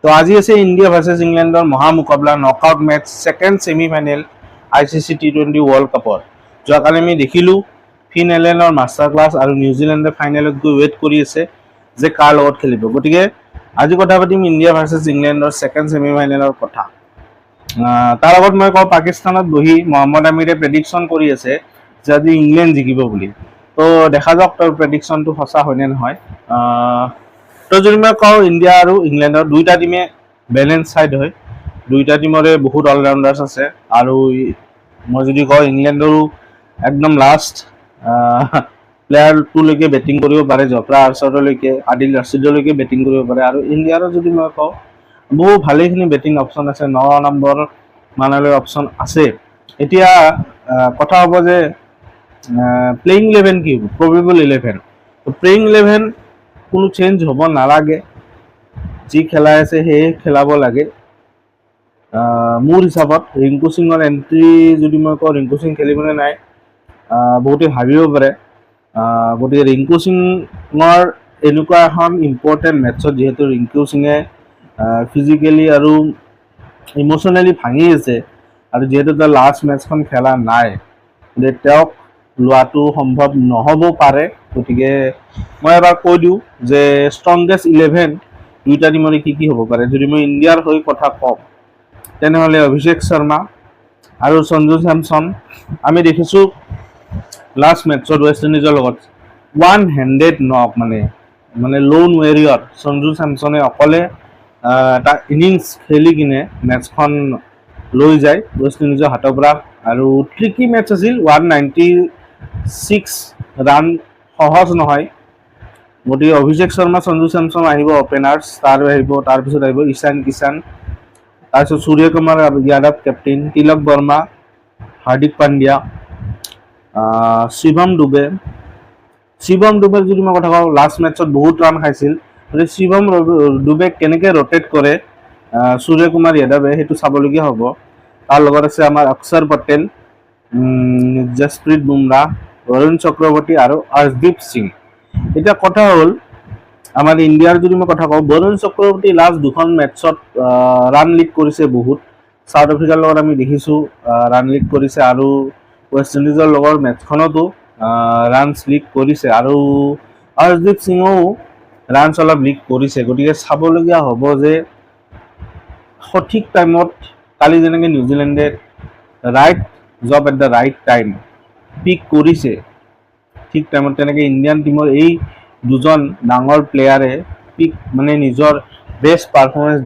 তো আজি আছে ইন্ডিয়া ভাৰ্চেছ ইংলেণ্ডৰ মহামুকাবলা knockout match second semifinal ICC T20 world কাপৰ। যোৱাকালি আমি দেখিলোঁ ফিন এলেনৰ মাষ্টাৰ ক্লাছ আৰু নিউজিলেণ্ডে ফাইনেলত গৈ ৱেইট কৰি আছে যে কাৰ লগত খেলিব। গতিকে আজি কথা পাতিম ইণ্ডিয়া ভাৰ্চেছ ইংলেণ্ডৰ সেকেন্ড সেমিফাইনেলৰ কথা। তাৰ আগত মই কওঁ পাকিস্তানত বহি মহম্মদ আমিৰে প্ৰেডিকশ্যন কৰি আছে যে আজি ইংলেণ্ড জিকিব বুলি। তো দেখা যাওক তাৰ প্ৰেডিকশ্যনটো সঁচা হয়নে নহয়। তো যদি মই কওঁ ইণ্ডিয়া আৰু ইংলেণ্ডৰ দুইটা টিমে বেলেঞ্চ চাইড হয়, দুইটা টিমৰে বহুত অলৰাউণ্ডাৰ্ছ আছে। আৰু মই যদি কওঁ ইংলেণ্ডৰো একদম লাষ্ট প্লেয়াৰ 2লৈকে বেটিং কৰিব পাৰে, জফ্ৰা আৰ্চাৰলৈকে আদিল ৰাছিদলৈকে বেটিং কৰিব পাৰে। আৰু ইণ্ডিয়াৰো যদি মই কওঁ বহু ভালেখিনি বেটিং অপশ্যন আছে, 9 নম্বৰ মানলৈ অপশ্যন আছে। এতিয়া কথা হ'ব যে প্লেইং 11 কি হ'ব, প্ৰবেবল 11। প্লেইং 11 কোনো চেঞ্জ হ'ব নালাগে, যি খেলাই আছে সেয়ে খেলাব লাগে মোৰ হিচাপত। ৰিংকু সিঙৰ এণ্ট্ৰি যদি মই কওঁ ৰিংকু সিং খেলিবলৈ নাই, বহুতে ভাবিব পাৰে। গতিকে ৰিংকু সিঙৰ এনেকুৱা এখন ইম্পৰ্টেণ্ট মেটছত যিহেতু ৰিংকু সিঙে ফিজিকেলি আৰু ইম'চনেলি ভাঙি আছে আৰু যিহেতু তাৰ লাষ্ট মেটছখন খেলা নাই, গতিকে তেওঁক লোৱাটো সম্ভৱ নহ'ব পাৰে। গতিকে মই এবাৰ কৈ দিওঁ যে ষ্ট্ৰংগেষ্ট 11 দুইটা টিমৰে কি হ'ব পাৰে। যদি মই ইণ্ডিয়াৰ হৈ কথা কওঁ তেনেহ'লে অভিষেক শৰ্মা আৰু সঞ্জু চেমছন। আমি দেখিছোঁ লাষ্ট মেটছত ৱেষ্ট ইণ্ডিজৰ লগত 1 হেণ্ডেড নক মানে লোন ৱেৰিয়ৰ সঞ্জু চেমছনে অকলে এটা ইনিংছ খেলি কিনে মেটছখন লৈ যায় ৱেষ্ট ইণ্ডিজৰ হাতৰ পৰা। আৰু ট্ৰিকি মেটছ আছিল, 196 ৰান সহজ নহয়। গতিকে অভিষেক শৰ্মা সঞ্জু চেমছন আহিব অপেনাৰ্ছ, তাৰপিছত আহিব ঈশান কিষাণ, তাৰপিছত সূৰ্যকুমাৰ যাদৱ কেপ্টেইন, তিলক বৰ্মা, হাৰ্দিক পাণ্ডিয়া, শিৱম ডুবেৰ যদি মই কথা কওঁ লাষ্ট মেটছত বহুত ৰান খাইছিল। গতিকে শিৱম ডুবেক কেনেকৈ ৰটেট কৰে সূৰ্যকুমাৰ যাদৱে সেইটো চাবলগীয়া হ'ব। তাৰ লগত আছে আমাৰ অক্ষৰ পটেল, জসপ্ৰীত বুমৰাহ, বৰুণ চক্ৰৱৰ্তী আৰু অৰ্শদীপ সিং। এতিয়া কথা হ'ল আমাৰ ইণ্ডিয়াৰ যদি মই কথা কওঁ বৰুণ চক্ৰৱৰ্তী লাষ্ট 2খন মেটছত ৰান লিড কৰিছে বহুত। চাউথ আফ্ৰিকাৰ লগত আমি দেখিছোঁ ৰান লিড কৰিছে, আৰু ৱেষ্ট ইণ্ডিজৰ লগৰ মেটছখনতো ৰানছ লিড কৰিছে, আৰু অৰ্শদীপ সিঙেও ৰানছ অলপ লিড কৰিছে। গতিকে চাবলগীয়া হ'ব যে সঠিক টাইমত কালি যেনেকৈ নিউজিলেণ্ডে right job at the right time pick কৰিছে, ঠিক টাইমত তেনেকৈ ইণ্ডিয়ান টিমৰ এই দুজন ডাঙৰ প্লেয়াৰে পিক নিজৰ বেষ্ট পাৰফৰ্মেঞ্চ